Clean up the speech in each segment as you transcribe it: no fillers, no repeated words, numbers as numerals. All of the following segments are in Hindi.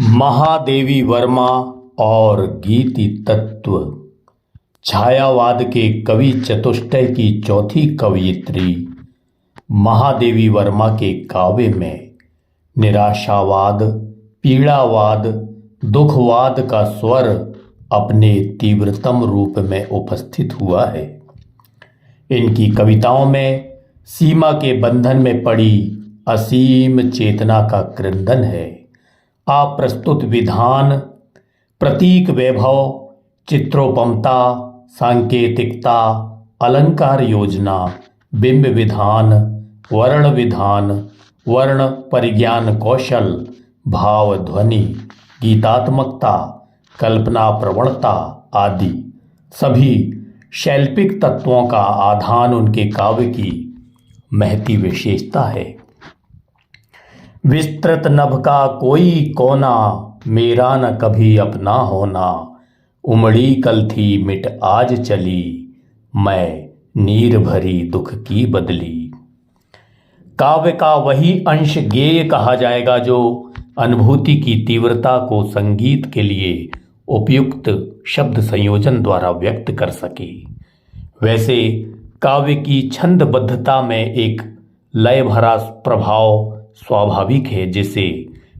महादेवी वर्मा और गीति तत्व। छायावाद के कवि चतुष्टय की चौथी कवयित्री महादेवी वर्मा के काव्य में निराशावाद, पीड़ावाद, दुखवाद का स्वर अपने तीव्रतम रूप में उपस्थित हुआ है। इनकी कविताओं में सीमा के बंधन में पड़ी असीम चेतना का क्रंदन है। अप्रस्तुत विधान, प्रतीक वैभव, चित्रोपमता, सांकेतिकता, अलंकार योजना, बिंब विधान, वर्ण विधान, वर्ण परिज्ञान कौशल, भाव ध्वनि, गीतात्मकता, कल्पना प्रवणता आदि सभी शैल्पिक तत्वों का आधान उनके काव्य की महती विशेषता है। विस्तृत नभ का कोई कोना, मेरा न कभी अपना होना, उमड़ी कल थी मिट आज चली, मैं नीर भरी दुख की बदली। काव्य का वही अंश गेय कहा जाएगा जो अनुभूति की तीव्रता को संगीत के लिए उपयुक्त शब्द संयोजन द्वारा व्यक्त कर सके। वैसे काव्य की छंदबद्धता में एक लय भरा प्रभाव स्वाभाविक है, जिसे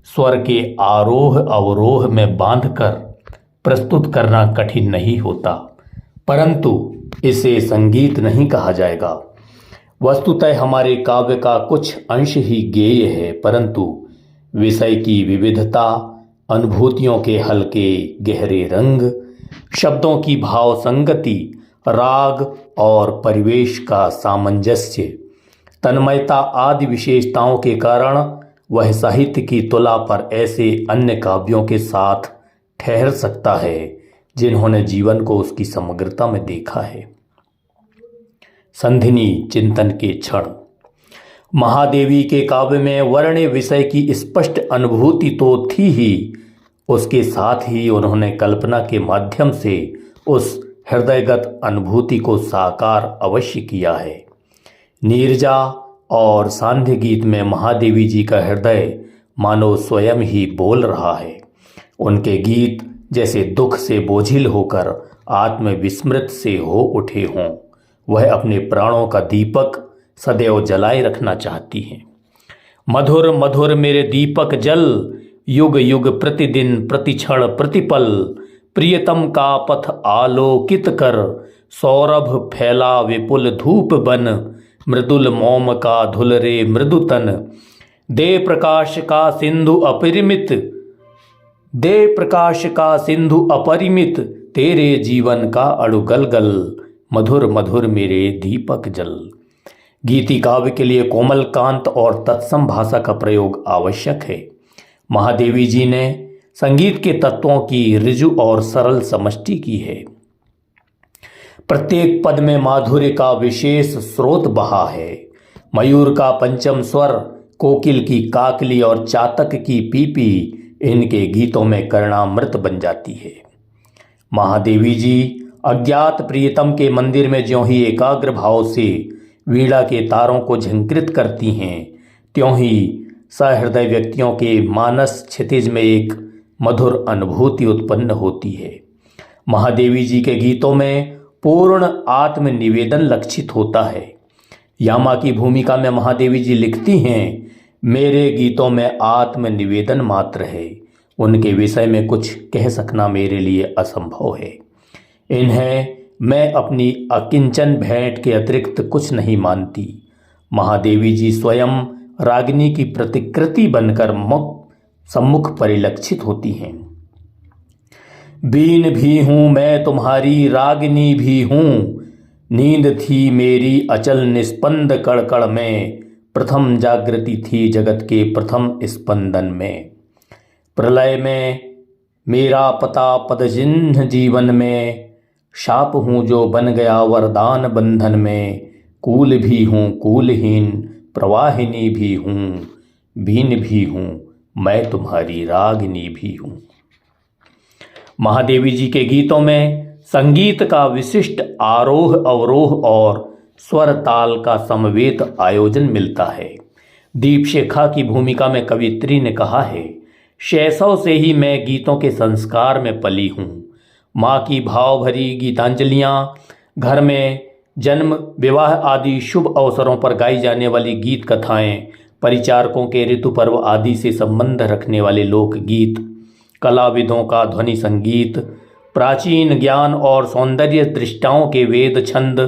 स्वर के आरोह अवरोह में बांधकर प्रस्तुत करना कठिन नहीं होता, परंतु इसे संगीत नहीं कहा जाएगा। वस्तुतः हमारे काव्य का कुछ अंश ही गेय है, परंतु विषय की विविधता, अनुभूतियों के हल्के गहरे रंग, शब्दों की भाव संगति, राग और परिवेश का सामंजस्य, तन्मयता आदि विशेषताओं के कारण वह साहित्य की तुला पर ऐसे अन्य काव्यों के साथ ठहर सकता है जिन्होंने जीवन को उसकी समग्रता में देखा है। संधिनी चिंतन के क्षण। महादेवी के काव्य में वर्ण विषय की स्पष्ट अनुभूति तो थी ही, उसके साथ ही उन्होंने कल्पना के माध्यम से उस हृदयगत अनुभूति को साकार अवश्य किया है। नीरजा और सांध्य गीत में महादेवी जी का हृदय मानो स्वयं ही बोल रहा है। उनके गीत जैसे दुख से बोझिल होकर आत्मविस्मृत से हो उठे हों। वह अपने प्राणों का दीपक सदैव जलाए रखना चाहती हैं। मधुर मधुर मेरे दीपक जल, युग युग प्रतिदिन प्रतिक्षण प्रतिपल, प्रियतम का पथ आलोकित कर, सौरभ फैला विपुल धूप बन, मृदुल मोम का धुल रे मृदुतन, दे प्रकाश का सिंधु अपरिमित, दे प्रकाश का सिंधु अपरिमित, तेरे जीवन का अड़ुगलगल, मधुर मधुर मेरे दीपक जल। गीति काव्य के लिए कोमल कांत और तत्सम भाषा का प्रयोग आवश्यक है। महादेवी जी ने संगीत के तत्वों की ऋजु और सरल समष्टि की है। प्रत्येक पद में माधुर्य का विशेष स्रोत बहा है। मयूर का पंचम स्वर, कोकिल की काकली और चातक की पीपी इनके गीतों में कर्णामृत बन जाती है। महादेवी जी अज्ञात प्रियतम के मंदिर में ज्यों ही एकाग्र भाव से वीणा के तारों को झंकृत करती हैं, त्यों ही सहृदय व्यक्तियों के मानस क्षितिज में एक मधुर अनुभूति उत्पन्न होती है। महादेवी जी के गीतों में पूर्ण आत्मनिवेदन लक्षित होता है। यामा की भूमिका में महादेवी जी लिखती हैं, मेरे गीतों में आत्मनिवेदन मात्र है, उनके विषय में कुछ कह सकना मेरे लिए असंभव है। इन्हें मैं अपनी अकिंचन भेंट के अतिरिक्त कुछ नहीं मानती। महादेवी जी स्वयं रागिनी की प्रतिकृति बनकर सम्मुख परिलक्षित होती हैं। बीन भी हूँ मैं तुम्हारी, रागिनी भी हूँ, नींद थी मेरी अचल निस्पंद कड़कड़ में, प्रथम जागृति थी जगत के प्रथम स्पंदन में। प्रलय में मेरा पता पद चिन्ह जीवन में, शाप हूँ जो बन गया वरदान बंधन में, कूल भी हूँ कूलहीन, प्रवाहिनी भी हूँ, बीन भी हूँ मैं तुम्हारी, रागिनी भी हूँ। महादेवी जी के गीतों में संगीत का विशिष्ट आरोह अवरोह और स्वर ताल का समवेत आयोजन मिलता है। दीपशिखा की भूमिका में कवियत्री ने कहा है, शैशव से ही मैं गीतों के संस्कार में पली हूँ। माँ की भाव भरी गीतांजलियाँ, घर में जन्म, विवाह आदि शुभ अवसरों पर गाई जाने वाली गीत कथाएं, परिचारकों के ऋतु पर्व आदि से संबंध रखने वाले लोकगीत, कलाविदों का ध्वनि संगीत, प्राचीन ज्ञान और सौंदर्य दृष्टाओं के वेद छंद,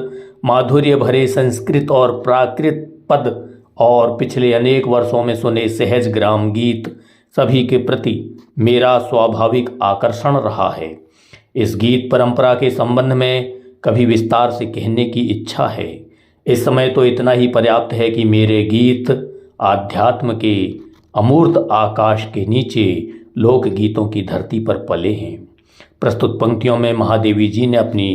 माधुर्य भरे संस्कृत और प्राकृत पद और पिछले अनेक वर्षों में सुने सहज ग्राम गीत सभी के प्रति मेरा स्वाभाविक आकर्षण रहा है। इस गीत परंपरा के संबंध में कभी विस्तार से कहने की इच्छा है। इस समय तो इतना ही पर्याप्त है कि मेरे गीत आध्यात्म के अमूर्त आकाश के नीचे लोकगीतों की धरती पर पले हैं। प्रस्तुत पंक्तियों में महादेवी जी ने अपनी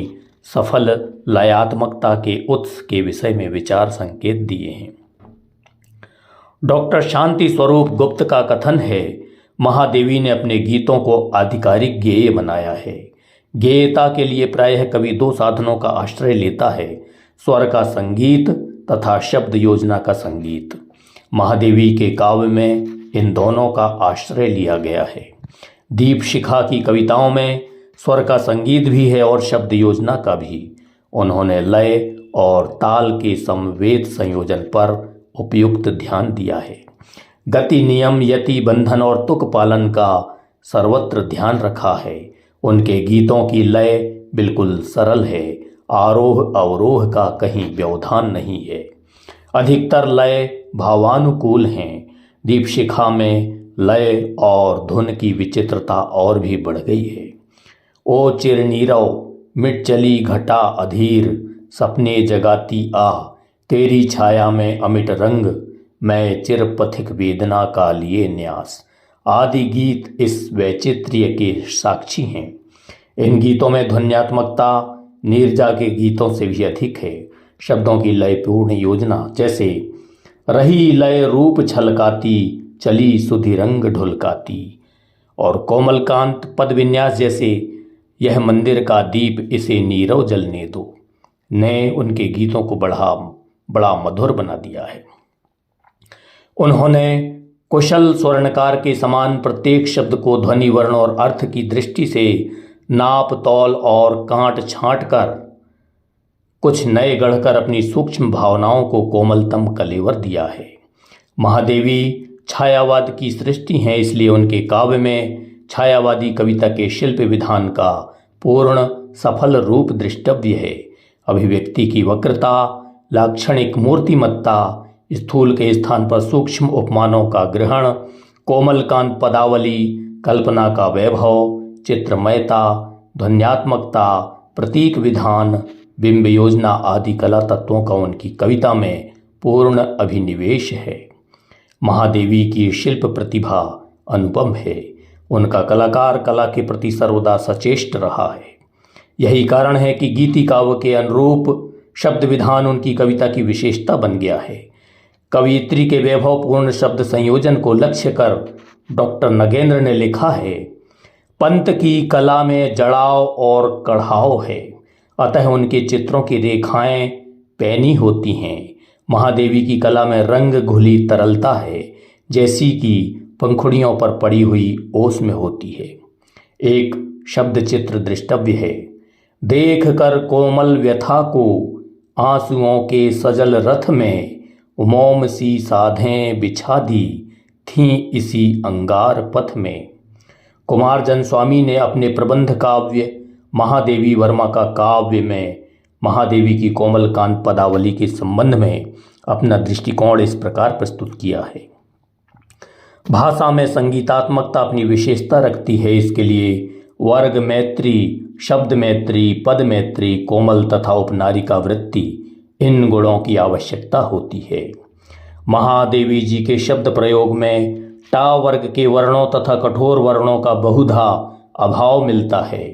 सफल लयात्मकता के उत्स के विषय में विचार संकेत दिए हैं। डॉक्टर शांति स्वरूप गुप्त का कथन है, महादेवी ने अपने गीतों को आधिकारिक गेय बनाया है। गेयता के लिए प्रायः कवि दो साधनों का आश्रय लेता है, स्वर का संगीत तथा शब्द योजना का संगीत। महादेवी के काव्य में इन दोनों का आश्रय लिया गया है। दीप शिखा की कविताओं में स्वर का संगीत भी है और शब्द योजना का भी। उन्होंने लय और ताल के समवेत संयोजन पर उपयुक्त ध्यान दिया है। गति, नियम, यति, बंधन और तुक पालन का सर्वत्र ध्यान रखा है। उनके गीतों की लय बिल्कुल सरल है, आरोह अवरोह का कहीं व्यवधान नहीं है। अधिकतर लय भावानुकूल हैं। दीपशिखा में लय और धुन की विचित्रता और भी बढ़ गई है। ओ चिरनीरव मिट चली घटा अधीर, सपने जगाती आ, तेरी छाया में अमिट रंग, मैं चिर पथिक वेदना का लिए न्यास आदि गीत इस वैचित्र्य के साक्षी हैं। इन गीतों में ध्वन्यात्मकता नीरजा के गीतों से भी अधिक है। शब्दों की लयपूर्ण योजना, जैसे रही लय रूप छलकाती, चली सुधि रंग ढुलकाती, और कोमलकांत पद विन्यास जैसे यह मंदिर का दीप इसे नीरव जलने दो, ने उनके गीतों को बड़ा मधुर बना दिया है। उन्होंने कुशल स्वर्णकार के समान प्रत्येक शब्द को ध्वनि, वर्ण और अर्थ की दृष्टि से नाप तौल और काट छांट कर कुछ नए गढ़कर अपनी सूक्ष्म भावनाओं को कोमलतम कलेवर दिया है। महादेवी छायावाद की सृष्टि हैं, इसलिए उनके काव्य में छायावादी कविता के शिल्प विधान का पूर्ण सफल रूप दृष्टव्य है। अभिव्यक्ति की वक्रता, लाक्षणिक मूर्तिमत्ता, स्थूल के स्थान पर सूक्ष्म उपमानों का ग्रहण, कोमलकांत पदावली, कल्पना का वैभव, चित्रमयता, ध्वन्यात्मकता, प्रतीक विधान, बिंब योजना आदि कला तत्वों का उनकी कविता में पूर्ण अभिनिवेश है। महादेवी की शिल्प प्रतिभा अनुपम है। उनका कलाकार कला के प्रति सर्वदा सचेष्ट रहा है। यही कारण है कि गीति काव्य के अनुरूप शब्द विधान उनकी कविता की विशेषता बन गया है। कवयित्री के वैभवपूर्ण शब्द संयोजन को लक्ष्य कर डॉक्टर नगेंद्र ने लिखा है, पंत की कला में जड़ाव और कढ़ाव है, अतः उनके चित्रों की रेखाएं पैनी होती हैं। महादेवी की कला में रंग घुली तरलता है, जैसी कि पंखुड़ियों पर पड़ी हुई ओस में होती है। एक शब्द चित्र दृष्टव्य है, देख कर कोमल व्यथा को आंसुओं के सजल रथ में, मोम सी साधें बिछा दी थीं इसी अंगार पथ में। कुमारजन स्वामी ने अपने प्रबंध काव्य महादेवी वर्मा का काव्य में महादेवी की कोमलकांत पदावली के संबंध में अपना दृष्टिकोण इस प्रकार प्रस्तुत किया है। भाषा में संगीतात्मकता अपनी विशेषता रखती है। इसके लिए वर्ग मैत्री, शब्द मैत्री, पद मैत्री, कोमल तथा उपनारिका वृत्ति, इन गुणों की आवश्यकता होती है। महादेवी जी के शब्द प्रयोग में टा वर्ग के वर्णों तथा कठोर वर्णों का बहुधा अभाव मिलता है।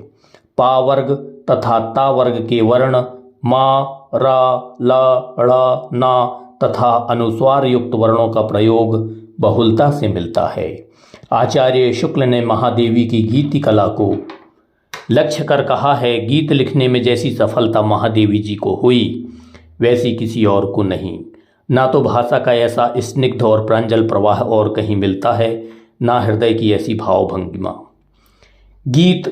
पा वर्ग तथा ता वर्ग के वर्ण मा, रा, ला, ड़ा, ना तथा अनुस्वार युक्त वर्णों का प्रयोग बहुलता से मिलता है। आचार्य शुक्ल ने महादेवी की गीति कला को लक्ष्य कर कहा है, गीत लिखने में जैसी सफलता महादेवी जी को हुई वैसी किसी और को नहीं। ना तो भाषा का ऐसा स्निग्ध और प्रांजल प्रवाह और कहीं मिलता है, ना हृदय की ऐसी भावभंगिमा। गीतक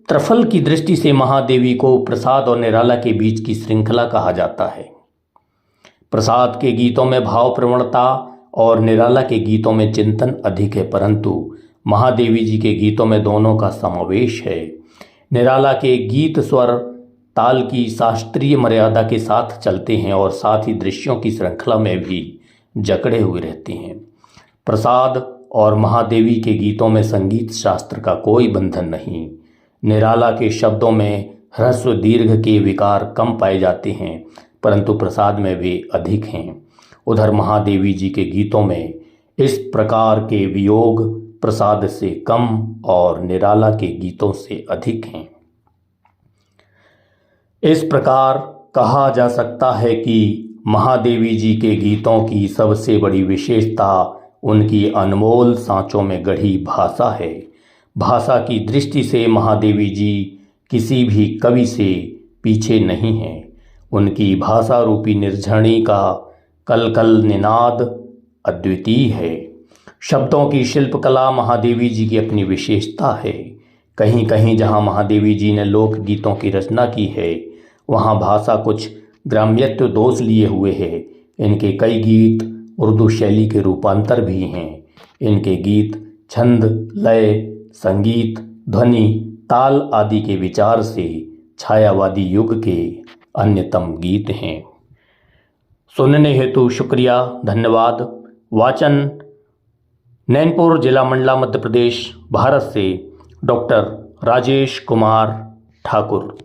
त्रफल की दृष्टि से महादेवी को प्रसाद और निराला के बीच की श्रृंखला कहा जाता है। प्रसाद के गीतों में भाव प्रवणता और निराला के गीतों में चिंतन अधिक है, परंतु महादेवी जी के गीतों में दोनों का समावेश है। निराला के गीत स्वर ताल की शास्त्रीय मर्यादा के साथ चलते हैं और साथ ही दृश्यों की श्रृंखला में भी जकड़े हुए रहते हैं। प्रसाद और महादेवी के गीतों में संगीत शास्त्र का कोई बंधन नहीं। निराला के शब्दों में ह्रस्व दीर्घ के विकार कम पाए जाते हैं, परंतु प्रसाद में वे अधिक हैं। उधर महादेवी जी के गीतों में इस प्रकार के वियोग प्रसाद से कम और निराला के गीतों से अधिक हैं। इस प्रकार कहा जा सकता है कि महादेवी जी के गीतों की सबसे बड़ी विशेषता उनकी अनमोल सांचों में गढ़ी भाषा है। भाषा की दृष्टि से महादेवी जी किसी भी कवि से पीछे नहीं हैं। उनकी भाषा रूपी निर्झरणी का कलकल निनाद अद्वितीय है। शब्दों की शिल्पकला महादेवी जी की अपनी विशेषता है। कहीं कहीं जहाँ महादेवी जी ने लोकगीतों की रचना की है, वहाँ भाषा कुछ ग्राम्यत्व दोष लिए हुए है। इनके कई गीत उर्दू शैली के रूपांतर भी हैं। इनके गीत छंद, लय, संगीत, ध्वनि, ताल आदि के विचार से छायावादी युग के अन्यतम गीत हैं। सुनने हेतु शुक्रिया, धन्यवाद। वाचन नैनपुर, जिला मंडला, मध्य प्रदेश, भारत से डॉक्टर राजेश कुमार ठाकुर।